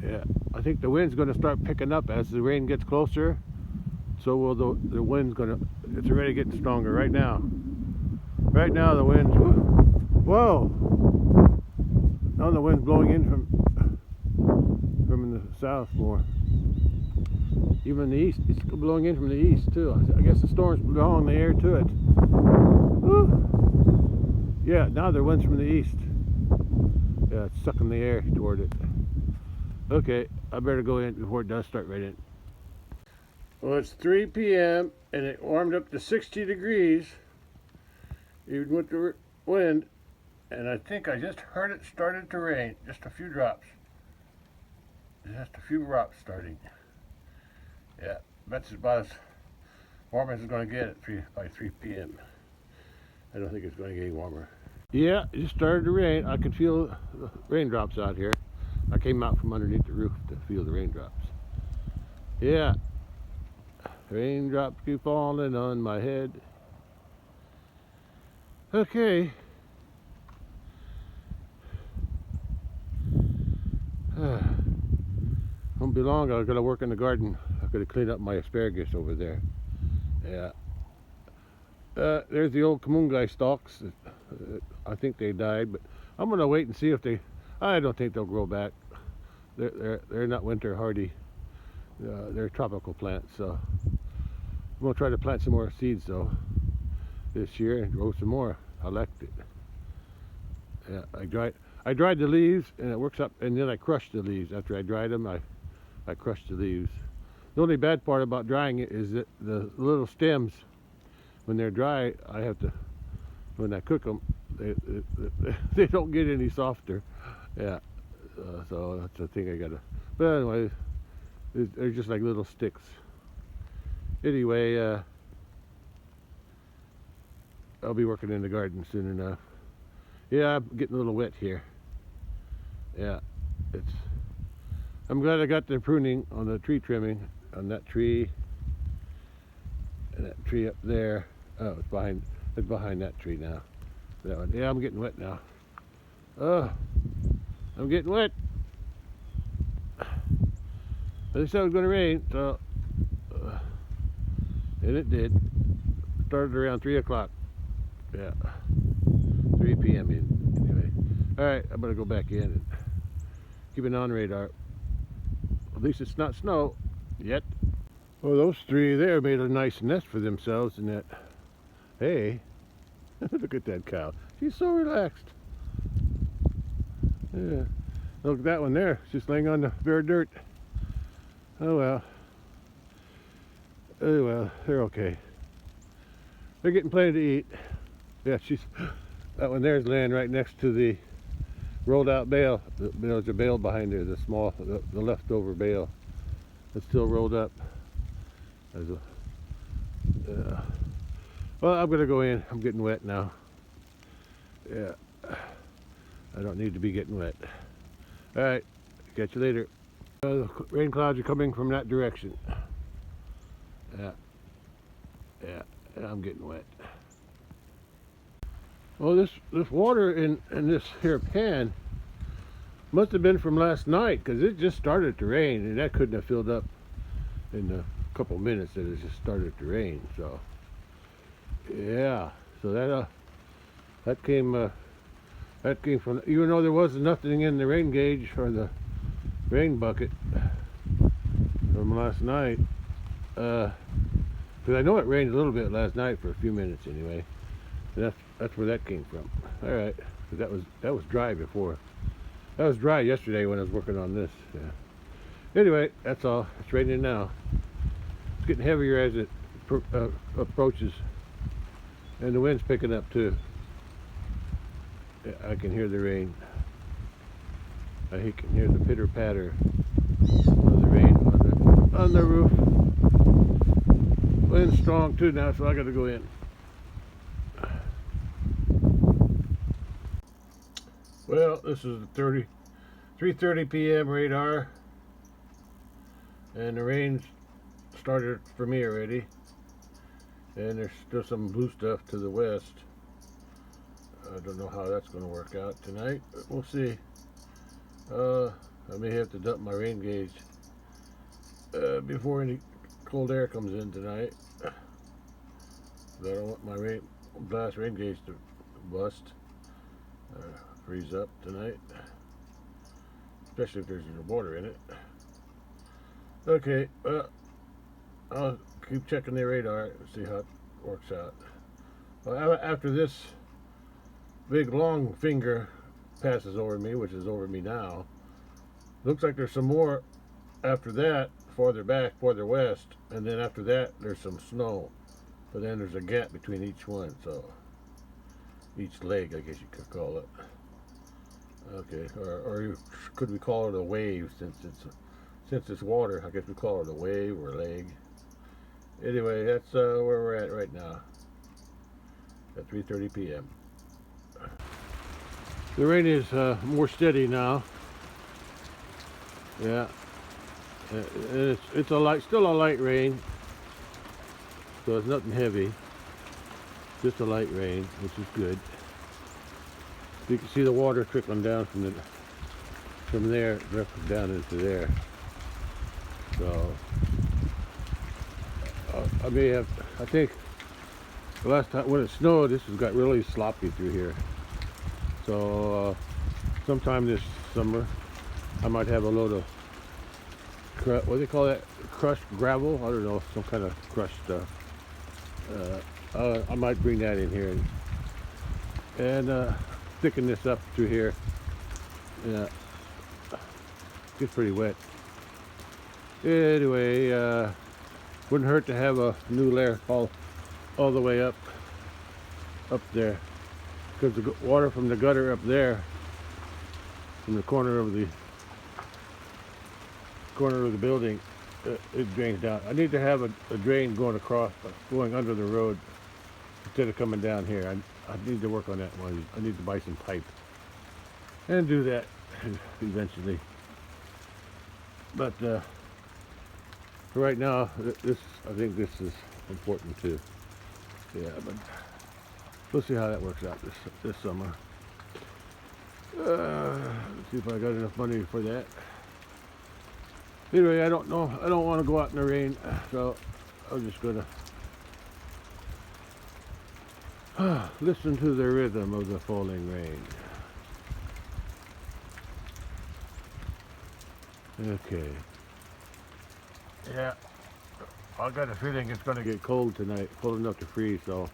Yeah, I think the wind's going to start picking up as the rain gets closer. So will the wind's going to, it's already getting stronger right now. Right now the wind's, whoa! Now the wind's blowing in from the south more. Even the east, it's blowing in from the east too. I guess the storm's blowing the air to it. Woo. Yeah, now the wind's from the east. Yeah, it's sucking the air toward it. Okay, I better go in before it does start raining. Well, it's 3 p.m. and it warmed up to 60 degrees, even with the wind. And I think I just heard it started to rain. Just a few drops. Just a few drops starting. Yeah, that's about as warm as it's going to get by 3 p.m. I don't think it's going to get any warmer. Yeah, it just started to rain. I could feel the raindrops out here. I came out from underneath the roof to feel the raindrops. Yeah, raindrops keep falling on my head. Okay. Won't be long. I gotta work in the garden. I gotta clean up my asparagus over there. Yeah. There's the old kamungai stalks. I think they died, but I'm gonna wait and see if they. I don't think they'll grow back. They're not winter hardy. They're tropical plants, so I'm gonna try to plant some more seeds though this year and grow some more. I liked it. Yeah, I dried the leaves and it works up, and then I crushed the leaves. After I dried them, I crushed the leaves. The only bad part about drying it is that the little stems, when they're dry, when I cook them, they don't get any softer. Yeah, so that's the thing I gotta. But anyway, they're just like little sticks. Anyway, I'll be working in the garden soon enough. Yeah, I'm getting a little wet here. Yeah, I'm glad I got the pruning on the tree trimming on that tree and that tree up there. Oh, it's behind that tree now. That one. Yeah, I'm getting wet now. Oh, I'm getting wet. They said it was going to rain, so and it did. Started around 3 o'clock. Yeah, 3 p.m. Anyway. All right, I better go back in and keep it on radar. At least it's not snow yet. Well, those three there made a nice nest for themselves in that hay. Look at that cow. She's so relaxed. Yeah. Look at that one there. She's laying on the bare dirt. Oh well. Oh well, they're okay. They're getting plenty to eat. Yeah, that one there is laying right next to the rolled out bale. There's a bale behind there, the leftover bale. It's still rolled up. Well, I'm gonna go in. I'm getting wet now. Yeah, I don't need to be getting wet. All right, catch you later. The rain clouds are coming from that direction. Yeah, I'm getting wet. Well, this water in this here pan must have been from last night, because it just started to rain, and that couldn't have filled up in the couple minutes that it just started to rain. So yeah, so that came from, even though there was nothing in the rain gauge or the rain bucket from last night, because I know it rained a little bit last night for a few minutes anyway. That's where that came from. All right, that was dry before. That was dry yesterday when I was working on this. Yeah. Anyway, that's all. It's raining now. It's getting heavier as it approaches, and the wind's picking up too. Yeah, I can hear the rain. I can hear the pitter patter of the rain on the roof. Wind's strong too now, so I got to go in. Well, this is the 3:30 p.m. radar, and the rain's started for me already, and there's still some blue stuff to the west. I don't know how that's going to work out tonight, but we'll see. I may have to dump my rain gauge before any cold air comes in tonight. I don't want my blast rain gauge to bust. Freeze up tonight, especially if there's water in it. Okay, I'll keep checking the radar and see how it works out. Well, after this big long finger passes over me, which is over me now, looks like there's some more after that, farther back, farther west, and then after that there's some snow, but then there's a gap between each one, so each leg, I guess you could call it. Okay, or could we call it a wave, since it's water? I guess we call it a wave or a leg. Anyway, that's where we're at right now at 3:30 p.m. The rain is more steady now. Yeah, it's still a light rain, so it's nothing heavy. Just a light rain, which is good. You can see the water trickling down from there down into there. So I think the last time when it snowed, this has got really sloppy through here. So sometime this summer, I might have a load of what do they call that? Crushed gravel? I don't know, some kind of crushed stuff. I might bring that in here and thicken this up through here Yeah, gets pretty wet. Anyway, wouldn't hurt to have a new layer all the way up there, because the water from the gutter up there, from the corner of the building, it drains down. I need to have a drain going across, going under the road instead of coming down here. I need to work on that one. I need to buy some pipe and do that eventually. But for right now, I think this is important too. Yeah, but we'll see how that works out this summer. Let's see if I got enough money for that. Anyway, I don't know. I don't want to go out in the rain, so I'm just gonna listen to the rhythm of the falling rain. Okay. Yeah, I got a feeling it's going to get cold tonight, cold enough to freeze. So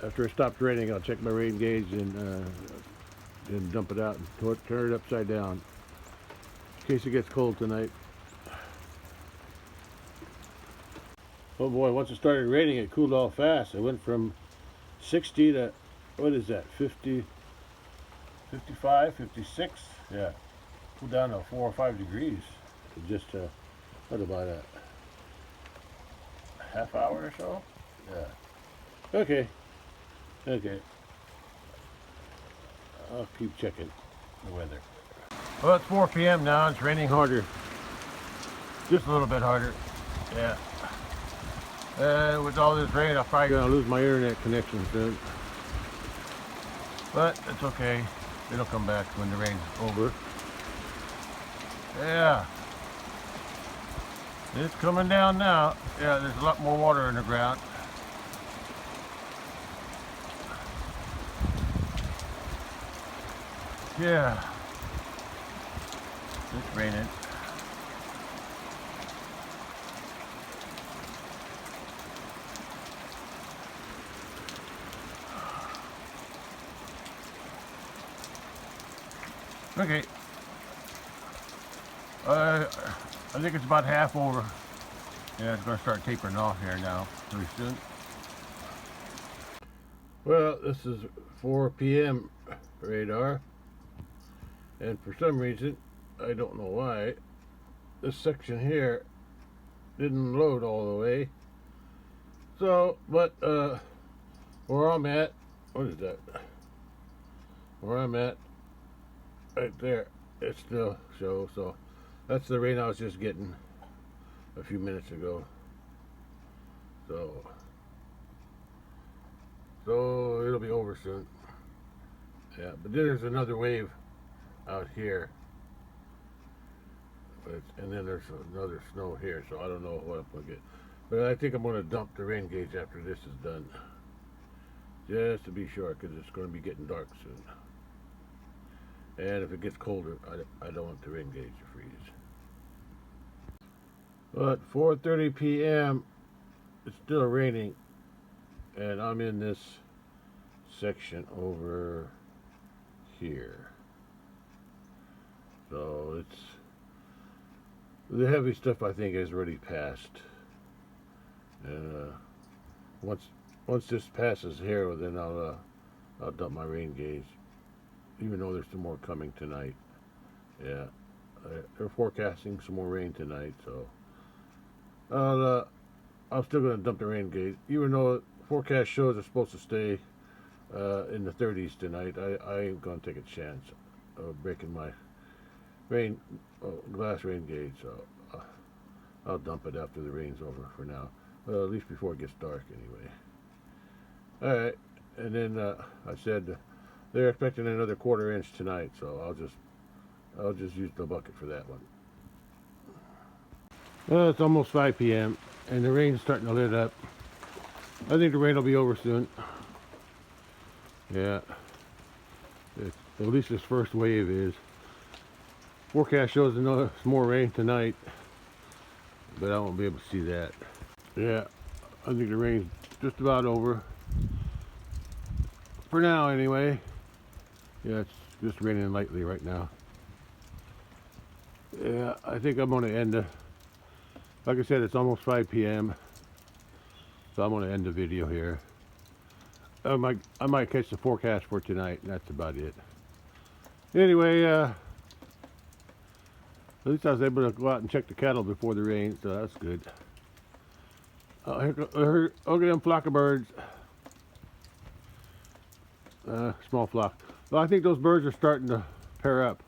after it stops raining, I'll check my rain gauge and dump it out and turn it upside down in case it gets cold tonight. Oh boy, once it started raining, it cooled off fast. It went from 60 to, what is that, 50, 55, 56? Yeah, cooled down to 4 or 5 degrees. Just, what about a half hour or so? Yeah. Okay. I'll keep checking the weather. Well, it's 4 p.m. now. It's raining harder. Just a little bit harder. Yeah. With all this rain, I'm probably gonna lose my internet connection soon. But it's okay. It'll come back when the rain's over. Yeah. It's coming down now. Yeah, there's a lot more water in the ground. Yeah. It's raining. Okay. I think it's about half over. Yeah, it's going to start tapering off here now, pretty soon. Well, this is 4 p.m. radar, and for some reason, I don't know why, this section here didn't load all the way. So, but where I'm at, what is that? Where I'm at, right there, it still shows. So that's the rain I was just getting a few minutes ago. So it'll be over soon. Yeah, but then there's another wave out here, and then there's another snow here. So I don't know what I'm gonna get, but I think I'm gonna dump the rain gauge after this is done, just to be sure, because it's gonna be getting dark soon. And if it gets colder, I don't want the rain gauge to freeze. But 4:30 p.m. it's still raining, and I'm in this section over here. So it's the heavy stuff, I think, is already passed. And once this passes here, well, then I'll dump my rain gauge. Even though there's some more coming tonight. Yeah, they're forecasting some more rain tonight, so I'm still going to dump the rain gauge. Even though forecast shows it's supposed to stay in the 30s tonight, I ain't going to take a chance of breaking my glass rain gauge, so I'll dump it after the rain's over for now. Well, at least before it gets dark anyway. Alright, and then I said they're expecting another 1/4 inch tonight, so I'll just use the bucket for that one. Well, it's almost 5 p.m. and the rain's starting to let up. I think the rain will be over soon. Yeah, at least this first wave is. Forecast shows some more rain tonight, but I won't be able to see that. Yeah, I think the rain's just about over. For now, anyway. Yeah, it's just raining lightly right now. Yeah, I think I'm going to end the, like I said, it's almost 5 p.m. So I'm going to end the video here. I might catch the forecast for tonight, and that's about it. Anyway, at least I was able to go out and check the cattle before the rain, so that's good. Look at them flock of birds. Small flock. Well, I think those birds are starting to pair up.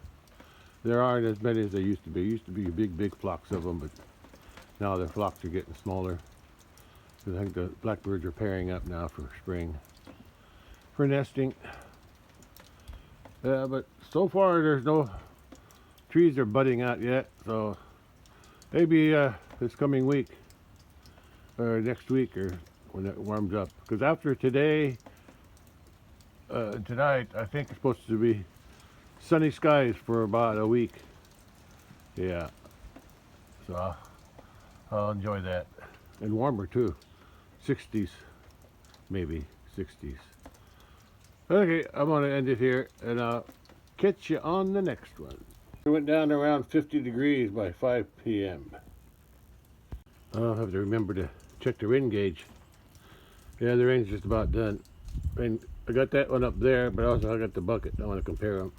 There aren't as many as they used to be. There used to be big flocks of them, but now their flocks are getting smaller. I think the blackbirds are pairing up now for spring, for nesting. But so far there's no trees are budding out yet, so maybe this coming week or next week or when it warms up. Because after today, tonight, I think it's supposed to be sunny skies for about a week. Yeah, so I'll enjoy that. And warmer too, 60s, maybe 60s. Okay, I'm gonna end it here, and I'll catch you on the next one. It went down to around 50 degrees by 5 p.m. I'll have to remember to check the rain gauge. Yeah, the rain's just about done. And I got that one up there, but also I got the bucket. I want to compare them.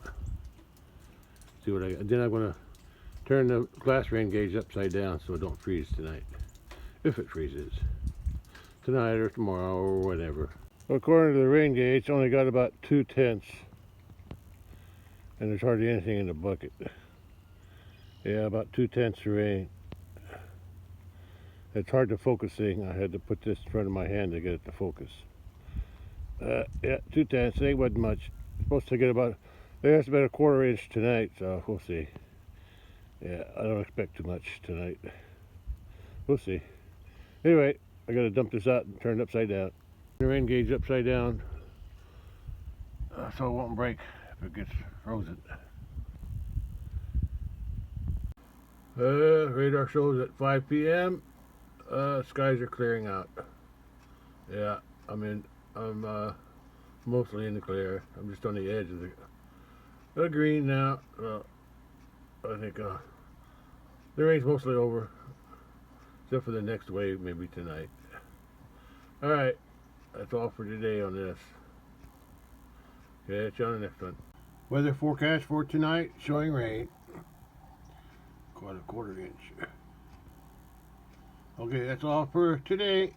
See what I got. Then I'm going to turn the glass rain gauge upside down so it don't freeze tonight. If it freezes. Tonight or tomorrow or whatever. According to the rain gauge, it's only got about 2/10. And there's hardly anything in the bucket. Yeah, about 2/10 rain. It's hard to focusing. I had to put this in front of my hand to get it to focus. Yeah, 2/10. Ain't wasn't much. Supposed to get about, there's about a 1/4 inch tonight, so we'll see. Yeah, I don't expect too much tonight. We'll see. Anyway, I gotta dump this out and turn it upside down. The rain gauge upside down so it won't break if it gets frozen. Radar shows at 5 p.m. Skies are clearing out. Yeah, I'm mostly in the clear. I'm just on the edge of the green now. I think the rain's mostly over, except for the next wave, maybe tonight. All right, that's all for today on this. Catch you on the next one. Weather forecast for tonight showing rain. Quite a 1/4 inch. Okay, that's all for today.